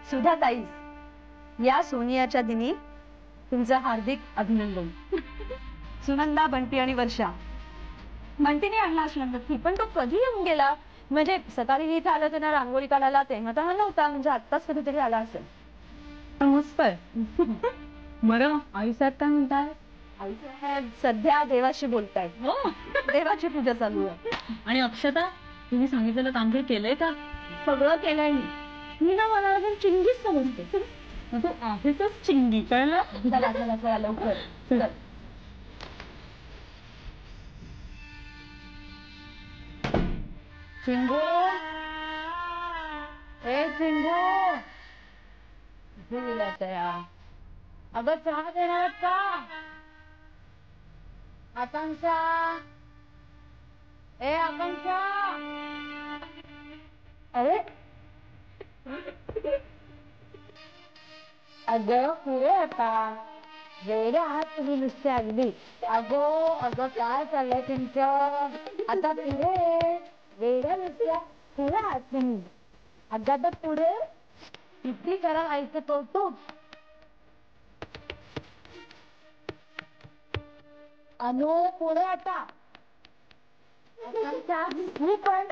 सुधा ताई, या सोनियाच्या दिनी तुमचं हार्दिक अभिनंदन. सुनंदा, बंटी आणि वर्षा. बंटीने आणला असणार ती, पण तो कधी येऊन गेला. म्हणजे सकाळी इथे आलं त्यांना रांगोळी काढायला, तेव्हा तर हा नव्हता. म्हणजे आत्ताच कधीतरी आला असेल. मस्त आहे. बरं, आई साहेब काय म्हणताय? आई साहेब सध्या देवाशी बोलतायत. देवाची पूजा चालू आहे. आणि अक्षता, तुम्ही सांगितलेलं काम काही केलंय का? सगळं केलंय मी ना. मला अजून चिंगीच समजते. तू आहेच चिंगी, कळलं? चला चला चला लवकर चल. चिंगू, ए चिंगू, कुठे गेला तया? अगं चहा देणार का? आकांक्षा, ए आकांक्षा. अरे अगं पुढे आता वेडे आहात तुम्ही नुसते अगदी. अगं काय चाललंय तुमचं? आता पुढे वेड्या नुसत्या पुढे आहात तुम्ही. अगं तर पुढे किती करा आईचं कौतुक. अनु पुढे आता. मी पण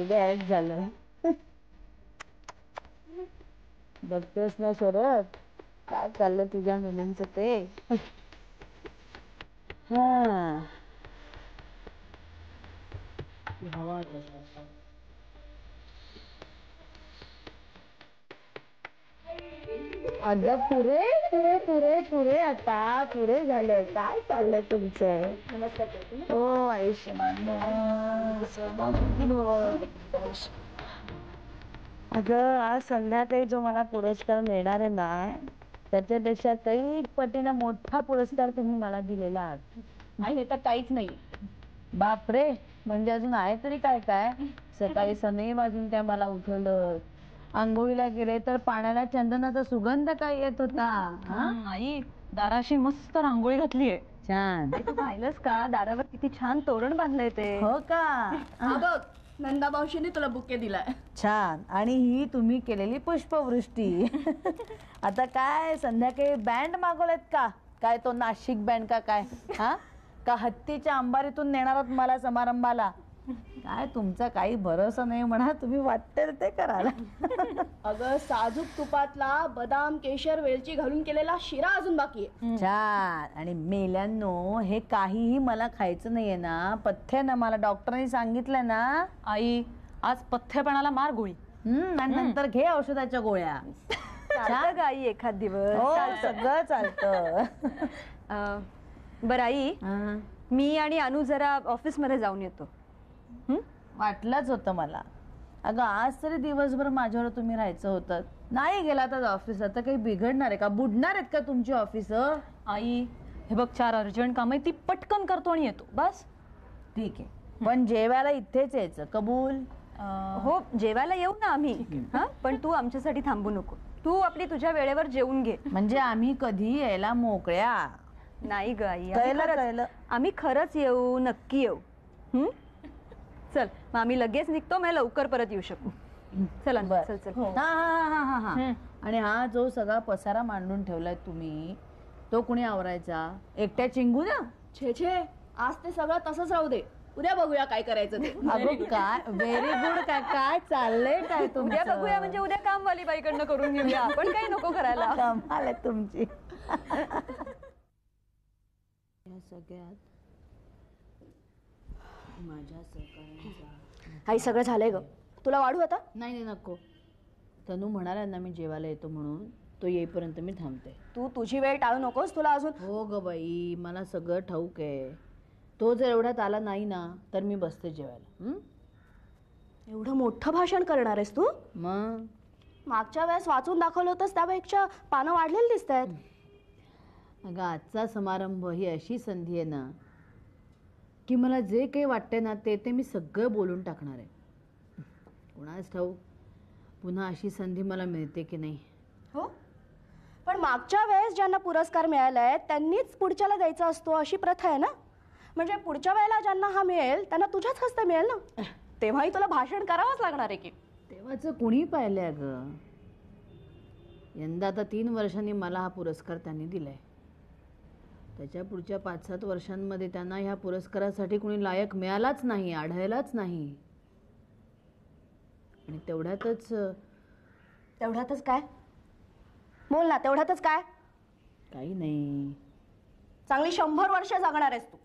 काय झालं. बघतेस ना शरद, काय चाललं तुझ्या मुलांचं ते. अगं पुरे पुरे पुरे पुरे आता पुरे झालं. काय चाललंय तुमचं? हो आयुष्यमान. अगं आज संध्याकाळी जो मला पुरस्कार मिळणार आहे ना, त्याच्यापेक्षा काही पटीने मोठा पुरस्कार तुम्ही मला दिलेला आहात. नाही हे तर काहीच नाही. बापरे, म्हणजे अजून आहे तरी काय काय. सकाळी सनई वाजून त्या मला उठवलं. आंघोळीला गेले तर पाण्याला चंदनाचा सुगंध काय येत होता. आई, दाराशी मस्त रांगोळी घातलीये. छान. तू पाहिलंस का दारावर किती छान तोरण बांधलंय ते? हो का? नंदा मावशीने तुला बुके दिलाय. छान. आणि ही तुम्ही केलेली पुष्पवृष्टी. आता काय संध्याकाळी बँड मागवलेत का काय? तो नाशिक बँड का काय? हा का हत्तीच्या अंबारीतून नेणार आहोत मला समारंभाला? काय तुमचा काही भरोसा नाही म्हणा. तुम्ही वाटेल ते कराल. अगं साजूक तुपातला बदाम केशर वेलची घालून केलेला शिरा अजून बाकी आहे. छान. आणि मेल्यांनो हे काहीही मला खायचं नाहीये ना. पथ्यानं मला डॉक्टरांनी सांगितलंय ना. आई, आज पथ्यपणाला मार गोळी. आणि नंतर घे औषधाच्या गोळ्या. चालतं ग आई एखाद दिवस. हो सगळं चालतं. बरं आई, मी आणि अनु जरा ऑफिस मध्ये जाऊन येतो. वाटलंच होतं मला. अगं आज तरी दिवसभर माझ्यावर तुम्ही राहायचं होतं. नाही गेला तर ऑफिस आता काही बिघडणार आहे का? बुडणार आहेत का तुमची ऑफिस? आई हे बघ, 4 अर्जंट काम आहे, ती पटकन करतो आणि येतो बस. ठीक आहे, पण जेवायला इथेच यायचं. कबूल? हो जेवायला येऊ ना आम्ही. हा पण तू आमच्यासाठी थांबू नको. तू आपली तुझ्या वेळेवर जेवून घे. म्हणजे आम्ही कधी यायला मोकळ्या. नाही ग आई, कळलं. आम्ही खरंच येऊ, नक्की येऊ. चल मग आम्ही लगेच निघतो, मग लवकर परत येऊ शकू. चला चल चल. हा. आणि हा जो सगळा पसारा मांडून ठेवलाय तुम्ही, तो कुणी आवरायचा? एकट्या चिंगू ना? छे आज ते सगळं तसंच राहू दे. उद्या बघूया काय करायचं ते. अगं काय व्हेरी गुड. काय चाललंय काय तुमचं? उद्या बघूया म्हणजे उद्या कामवाली बाईकडनं करून घेऊया. आपण काही नको करायला. कमाल आहे तुमची. सगळ्यात माझ्या सहकार्यांचा. आई सगळं झालंय ग. तुला वाढू आता? नाही नको. तनू म्हणाला ना मी जेवायला येतो म्हणून, तो येईपर्यंत मी थांबते. तू तुझी वेळ टाळू नकोस. तुला अजून. हो ग बाई, मला सगळं ठाऊक आहे. तो जर एवढ्यात आला नाही ना तर मी बसते जेवायला. एवढं मोठं भाषण करणार आहेस तू? मग मागच्या वेळेस वाचून दाखवलं होतंस त्यापेक्षा पानं वाढलेली दिसत आहेत. अगं आजचा समारंभ ही अशी संधी आहे ना की मला जे काही वाटते ना ते मी सगळं बोलून टाकणार आहे. कोणाच ठाऊक पुन्हा अशी संधी मला मिळते की नाही. हो, पण मागच्या वेळेस ज्यांना पुरस्कार मिळालाय त्यांनीच पुढच्याला द्यायचा असतो अशी प्रथा आहे ना. म्हणजे पुढच्या वेळेला ज्यांना हा मिळेल त्यांना तुझ्याच हस्ते मिळेल ना. तेव्हाही तुला भाषण करावंच लागणार आहे की. तेव्हाचं कुणी पाहिलंय अगं. यंदा आता 3 वर्षांनी मला हा पुरस्कार त्यांनी दिलाय. त्याच्या पुढच्या 5-7 वर्षांमध्ये त्यांना ह्या पुरस्कारासाठी कुणी लायक मिळालाच नाही, आढळलाच नाही. आणि तेवढ्यातच काय? बोल ना, तेवढ्यातच काय? काही नाही. चांगली 100 वर्ष जगणार आहेस तू.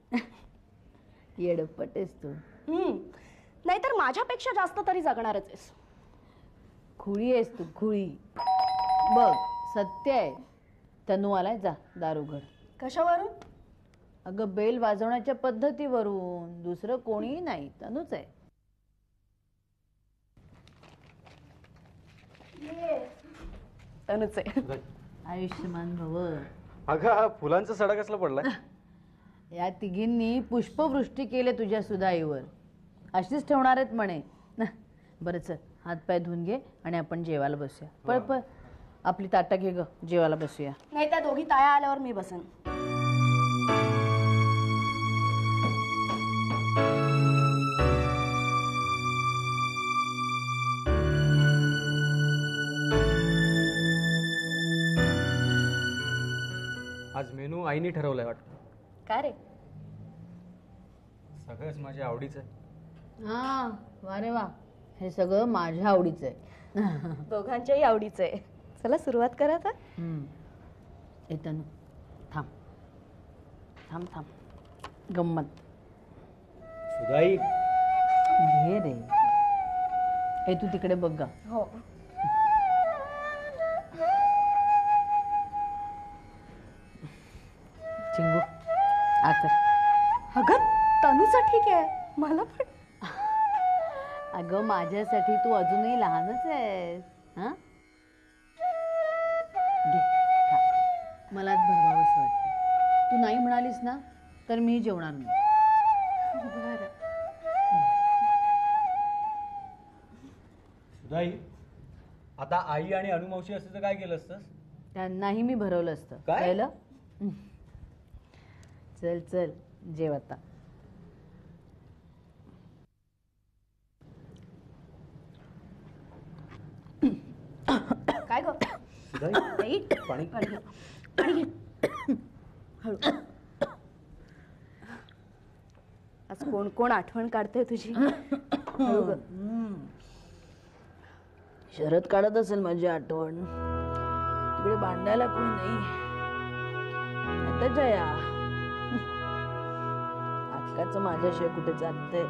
येडपट आहेस तू. नाहीतर माझ्यापेक्षा जास्त तरी जगणारच आहेस. खुळी आहेस तू, खुळी. बघ सत्य आहे. तनू आलाय, जा दार उघड. कशावरून? अगं बेल वाजवण्याच्या पद्धतीवरून. दुसरं कोणीही नाही, तनूच आहे. तनुच आहे. आयुष्यमान भव. अगं हा फुलांचा सडा कसला पडलाय? या तिघींनी पुष्पवृष्टी केली तुझ्या सुधाईवर. अशीच ठेवणार आहेत म्हणे. बरं चल, हातपाय धुवून घे आणि आपण जेवायला बसूया. पळ पळ, आपली ताटं घे ग, जेवायला बसूया. नाही, त्या दोघी ताया आल्यावर मी बसन. आज मेनू आईने ठरवलाय वाटतं. काय रे? सगळंच माझ्या आवडीचं आहे. हा, वा रे वा, हे सगळं माझ्या आवडीचं आहे. दोघांच्याही आवडीचं आहे. चला सुरुवात करा आता. तनू थांब थांब थांब, गंमत सुधाई घे रे. हे तू तिकडे बघ गा. हो. चिंगू आकर. अगं तनूचं ठीक आहे, मला पण. अगं माझ्यासाठी तू अजूनही लहानच आहेस. हा घे खा. मलाच भरवावंच वाटतं. तू नाही म्हणालीस ना तर मी जेवणार नाही. बरं. सुधाई, आता आई आणि अनुमावशी असतं तर काय केलं असतं? त्यांनाही मी भरवलं असतं. काय? कळलं? चल चल जेव आता. काय ग? सुधाई पाणी. पाणी घे. हळू. आज कोण कोण आठवण काढते तुझी? हळू ग. शरद काढत असेल माझी आठवण. तिकडे भांडायला कोणी नाही. आता जया अक्काचं माझ्याशिवाय कुठे चालतंय.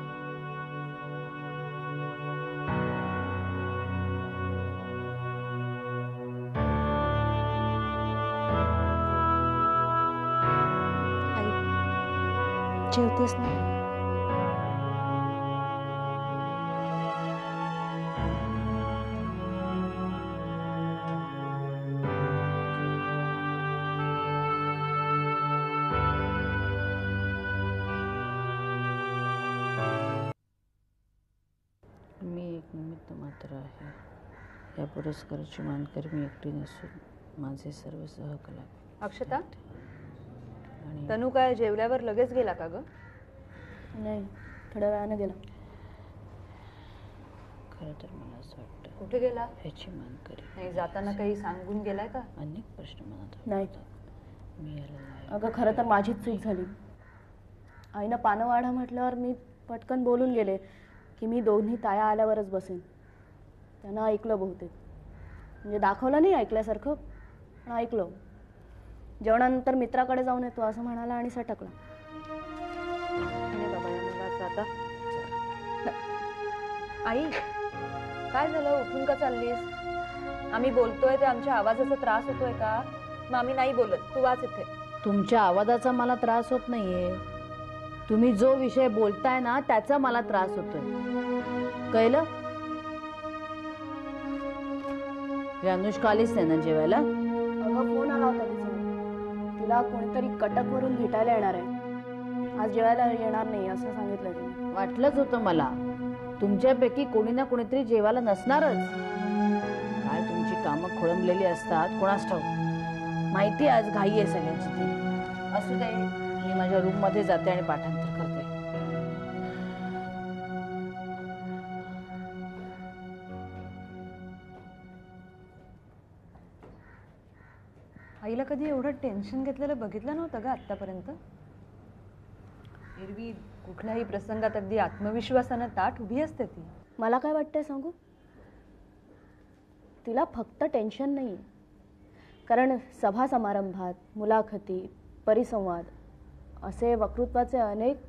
आई, जेवतेस ना? मी एक निमित्त मात्र आहे. या पुरस्काराची मानकरी मी एकटी नसून माझे सर्व सहकलाकार. अक्षता, आणि तनू काय जेवल्यावर लगेच गेला का ग? नाही, थोड्या वेळानं गेला. खरं तर मला असं वाटतं कुठे गेला? ह्याची मानकरी नाही, जाताना काही सांगून गेलाय का? अनेक प्रश्न मनात नाही. होतात. मी याला लायक अगं खरं तर माझीच चूक झाली. आईनं पानं वाढा म्हटल्यावर मी पटकन बोलून गेले की मी दोन्ही ताया आल्यावरच बसेन. त्यानं ऐकलं बहुतेक. म्हणजे दाखवलं नाही ऐकल्यासारखं, पण ऐकलं. जेवणानंतर मित्राकडे जाऊन येतो असं म्हणाला आणि सटकला. नाही बाबा, मला आता आई काय झालं? उठून का चाललीस? आम्ही बोलतोय ते आमच्या आवाजाचा त्रास होतोय का? मग आम्ही नाही बोलत, तू वाच इथे. तुमच्या आवाजाचा मला त्रास होत नाहीये. तुम्ही जो विषय बोलताय ना त्याचा मला त्रास होतोय. कळलं? अनुष्का आलीच नाही ना जेवायला? अगं फोन आला होता तिचा, तिला कोणीतरी कटकवरून भेटायला येणार आहे, आज जेवायला येणार नाही असं सांगितलं तिने. वाटलंच होतं मला, तुमच्यापैकी कोणी ना कोणीतरी जेवायला नसणारच. काय तुमची कामं खोळंबलेली असतात कोणास ठाऊक. माहिती आज घाई आहे सगळ्यांची ती. असू दे, मी माझ्या रूम मध्ये जाते आणि पाठांतर करते. आईला कधी एवढं टेन्शन घेतलेलं बघितलं नव्हतं ग आत्तापर्यंत. एरवी कुठल्याही प्रसंगात अगदी आत्मविश्वासानं ताठ उभी असते ती. मला काय वाटतंय सांगू, तिला फक्त टेन्शन नाही, कारण सभा समारंभात, मुलाखती, परिसंवाद असे वक्तृत्वाचे अनेक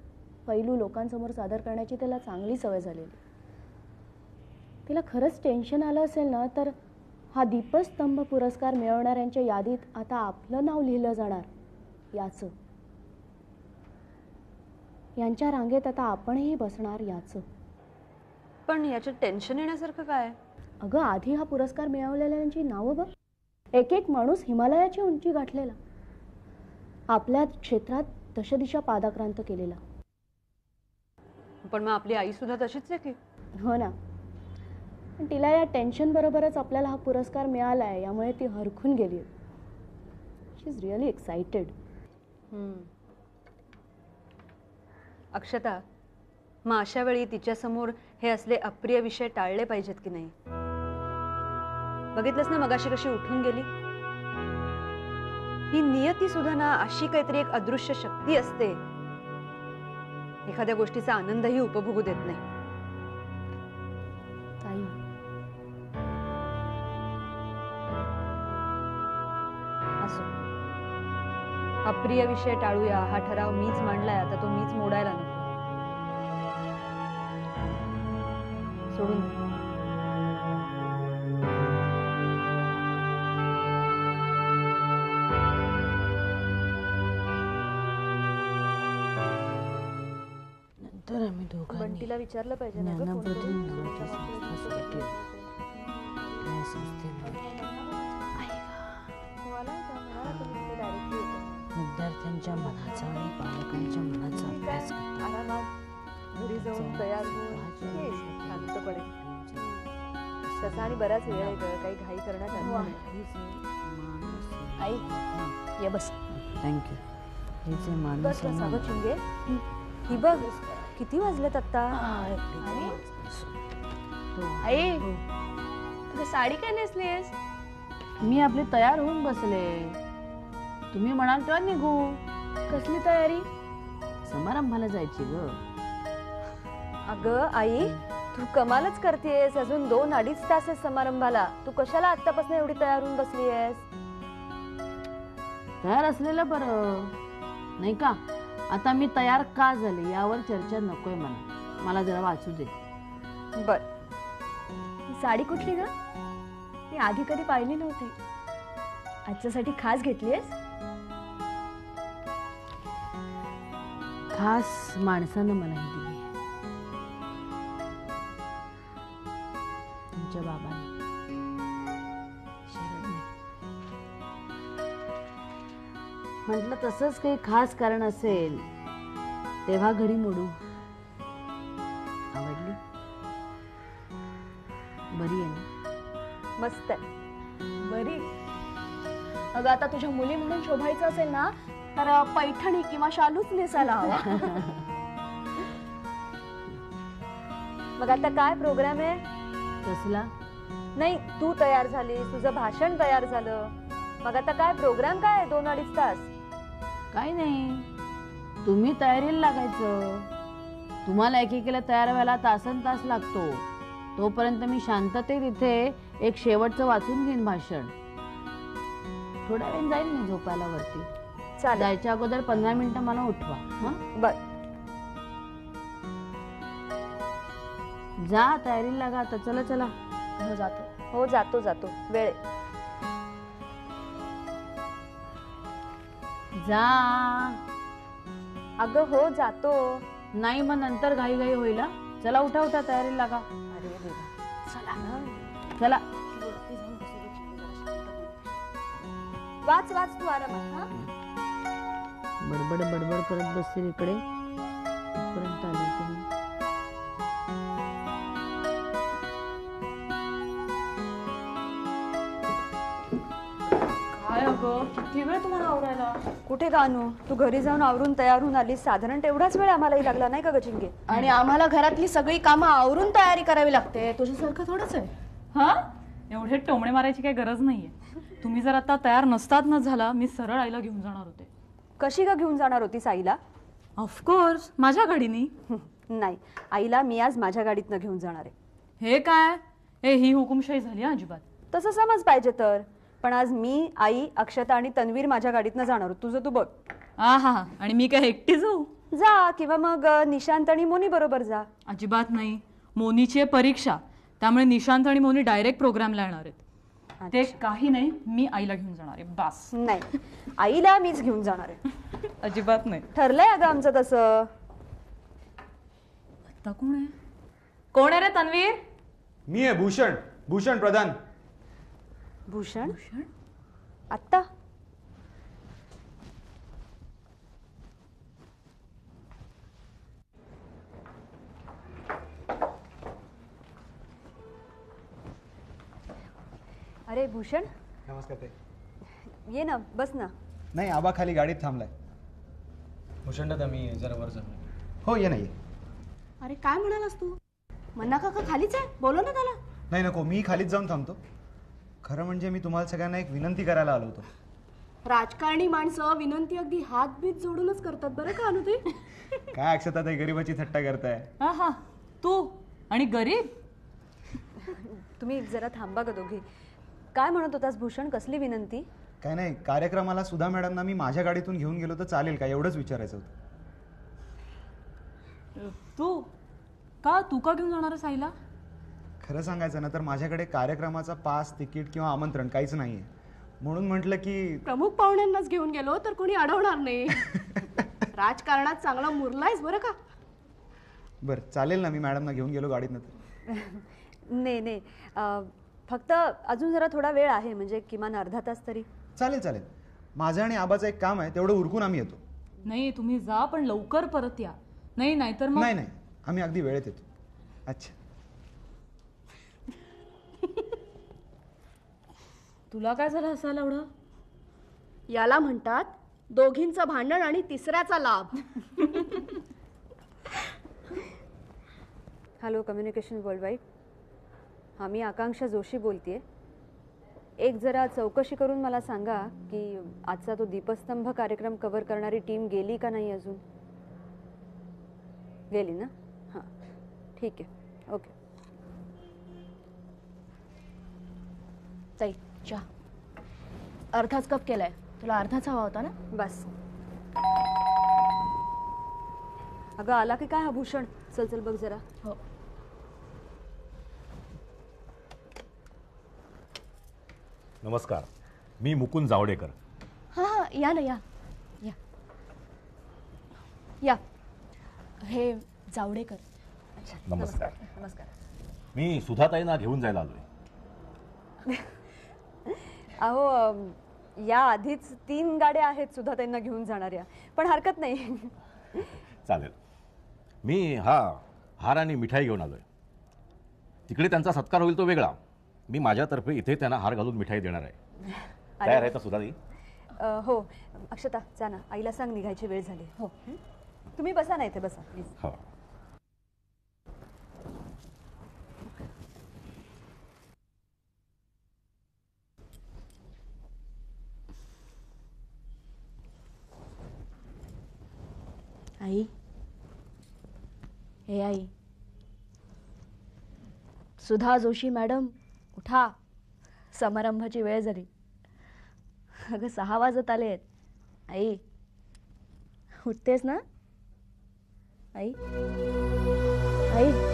पैलू लोकांसमोर सादर करण्याची तिला चांगली सवय झालेली. तिला खरंच टेन्शन आलं असेल ना, तर हा दीपस्तंभ पुरस्कार मिळवणाऱ्यांच्या यादीत आता आपलं नाव लिहिलं जाणार याचं, यांच्या रांगेत आता आपणही बसणार याचं. पण याच्यात टेन्शन येण्यासारखं काय? अगं आधी हा पुरस्कार मिळवलेल्यांची नावं बघ. एक एक माणूस हिमालयाची उंची गाठलेला, आपल्या क्षेत्रात दशदिशा पादाक्रांत केलेला. पण मग आपली आई सुद्धा तशीच आहे की. हो ना, पण तिला या टेन्शन बरोबरच आपल्याला हा पुरस्कार मिळाला आहे यामुळे ती हरखून गेली. शी इज रिअली एक्साइटेड. अक्षता, मग अशा वेळी तिच्यासमोर हे असले अप्रिय विषय टाळले पाहिजेत की नाही? बघितलंस ना मगाशी कशी उठून गेली. ही नियती सुद्धा ना अशी काहीतरी एक अदृश्य शक्ती असते, एखाद्या गोष्टीचा आनंदही उपभोगू देत नाही. असो, अप्रिय विषय टाळूया हा ठराव मीच मांडलाय, आता तो मीच मोडायला नको. सोडून दे. नंतर आम्ही दोघांनी बंटीला विचारलं पाहिजे ना गं, फोन ज्ञानप्रबोधिनी करून. नावाच्या संस्थेसाठी या संस्थेमध्ये विद्यार्थ्यांच्या मनाचा आणि पालकांच्या मनाचा अभ्यास करतात. आरामात घरी जाऊन तयार होऊन ये शांतपणे. तसा आणि बराच वेळ आहे गं, काही घाई करण्यात आली नाही. आई ये बस. थँक्यू. हे जे माणूस बस आहे बस ना, अगं चिंगे, ही बघ किती वाजलेत आता. आई तुझी साडी काय नेसलीस? मी आपली तयार होऊन बसले, तुम्ही म्हणाल तेव्हा निघू. कसली तयारी? समारंभाला जायची ग. अगं आई, तू कमालच करतेस. अजून 2-2.5 तास आहेत समारंभाला. तू कशाला आतापासून एवढी तयार होऊन बसली आहेस? तयार असलेलं बरं नाही का? आता मी तयार का झाले यावर चर्चा नकोय मला. मला जरा वाचू दे. बर, ही साडी कुठली ग? मी आधी कधी पाहिली नव्हती. आजच्यासाठी खास घेतलीयस? खास माणसानं मला ही दिली, तुमच्या बाबांनी, शरदने. म्हटलं तसंच काही खास कारण असेल तेव्हा घडी मोडू. आवडली? बरी आहे ना? मस्त आहे. बरी. अगं आता तुझ्या मुली म्हणून शोभायचं असेल ना, तर पैठणी किंवा शालूच नेसायला हवा. मग आता काय प्रोग्राम आहे? कसला? नाही, तू तयार झालीस, तुझं भाषण तयार झालं, मग आता काय प्रोग्राम काय आहे 2-2.5 तास? काही नाही, तुम्ही तयारीला लागायचं. तुम्हाला एकेकीला तयार व्हायला तासनतास लागतो. तोपर्यंत मी शांततेत इथे एक शेवटचं वाचून घेईन भाषण. थोड्या वेळ जाईल मी झोपायला वरती. चालेल. जायच्या अगोदर 15 मिनिटं मला उठवा. हं? बर. जा, तयारीला लागा आता. चला चला. जातो. हो, जातो जातो, वेळ आहे. जा. अगं हो, जातो. नाही मग नंतर घाई घाई होईल. हं? चला, उठा उठा, तयारीला लागा. अरे देवा. चला. वाच वाच तू आरामात. हा बडबड बडबड करत बसतील इकडे पर्यंत आले तुम्ही. काय अगं किती वेळ तुम्हाला आवरायला. कुठे गाणू, तू घरी जाऊन आवरून तयार होऊन आलीस. साधारण तेवढाच वेळ आम्हालाही लागला नाही का गचिंगे? आणि आम्हाला घरातली सगळी कामं आवरून तयारी करावी लागते. तुझ्यासारखं थोडंच आहे. हा एवढे टोमणे मारायची काही गरज नाहीये. तुम्ही जर आता तयार नसतात न झाला, मी सरळ आईला घेऊन जाणार होते. कशी का घेऊन जाणार होती आईला? ऑफकोर्स माझ्या गाडीनी. नाही, आईला मी आज माझ्या गाडीतनं घेऊन जाणार आहे. हे काय, ही हुकुमशाही झाली हा अजिबात. तसं समज पाहिजे तर. पण आज मी, आई, अक्षता आणि तन्वीर माझ्या गाडीतनं जाणार आहोत. तुझं तू बघ. हा आणि मी काय एकटी जाऊ? जा, किंवा मग निशांत आणि मोनी बरोबर जा. अजिबात नाही. मोनीची आहे परीक्षा, त्यामुळे निशांत आणि मोनी डायरेक्ट प्रोग्रामला येणार आहेत. ते काही नाही, मी आईला घेऊन जाणार आहे बस. नाही, आईला मीच घेऊन जाणार आहे. अजिबात नाही. ठरलंय अगं आमचं तसं. आता कोण आहे रे तन्वीर? मी आहे भूषण, भूषण प्रधान. भूषण? आत्ता? अरे भूषण, नमस्कार ते. ये ना, बस ना. नाही, आबा खाली गाडीत थांबलाय. भूषण दादा मी जरा वर जाऊ. हो, ये नाही. अरे काय म्हणालास तू? मन्ना काका खालीच आहे, बोलव ना त्याला. नाही नको, मी खालीच जाऊन थांबतो. खरं म्हणजे मी तुम्हाला सगळ्यांना एक विनंती करायला आलो होतो. राजकारणी माणसं विनंती अगदी हात बीत जोडूनच करतात बरं का अनुते. काय अक्षता ताई गरिबाची थट्टा करताय? हा तू आणि गरीब. तुम्ही जरा थांबा ग दोघी. काय म्हणत होतास भूषण? कसली विनंती? काय नाही, कार्यक्रमाला सुधा मॅडमना मी माझ्या गाडीतून घेऊन गेलो तर चालेल का, एवढंच विचारायचं होतं. तू का घेऊन जाणार आहेस आईला? खरं सांगायचं ना तर माझ्याकडे कार्यक्रमाचा पास, तिकीट किंवा आमंत्रण काहीच नाहीये. म्हणून म्हटलं की प्रमुख पाहुण्यांनाच घेऊन गेलो तर कोणी अडवणार नाही. राजकारणात चांगला मुरलायस बरं का. बरं चालेल ना, मी मॅडमना घेऊन गेलो गाडीतनं तर. नाही, फक्त अजून जरा थोडा वेळ आहे, म्हणजे किमान अर्धा तास तरी. चालेल. माझं आणि आबाचं एक काम आहे, तेवढं उरकून आम्ही येतो. नाही तुम्ही जा, पण लवकर परत या. नाहीतर मग. नाही, आम्ही अगदी वेळेत येतो. अच्छा. तुला काय झालं हसायला एवढं? याला म्हणतात दोघींचं भांडण आणि तिसऱ्याचा लाभ. Hello, communication worldwide. हां, मी आकांक्षा जोशी बोलतेय. एक जरा चौकशी करून मला सांगा की आजचा तो दीपस्तंभ कार्यक्रम कव्हर करणारी टीम गेली का नाही अजून? गेली ना? हां, ठीक आहे, ओके. ताई चहा अर्धाच कप केलाय, तुला अर्धाच हवा होता ना? बस. अगं आला की काय हा भूषण? चल बघ जरा. हो. नमस्कार, मी मुकुंद जावडेकर. हा या ना, या. हे जावडेकर. नमस्कार. नमस्कार. मी सुधाताईंना घेऊन जायला आलोय. अहो, या आधीच 3 गाड्या आहेत सुद्धा त्यांना घेऊन जाणाऱ्या, पण हरकत नाही. चालेल. मी हार आणि मिठाई घेऊन आलोय. तिकडे त्यांचा सत्कार होईल तो वेगळा. मी माझ्यातर्फे इथे त्यांना हार घालून मिठाई देणार आहे. तयार आहे का सुधाताई? हो. अक्षता, जा ना, आईला सांग निघायची वेळ झाली. हो, तुम्ही बसा ना इथे, बसा प्लीज. हो. आई, हे आई. सुधा जोशी मॅडम, उठा, समारंभाची वेळ झाली. अगं 6 वाजत आले आहेत. आई उठतेस ना? आई, आई.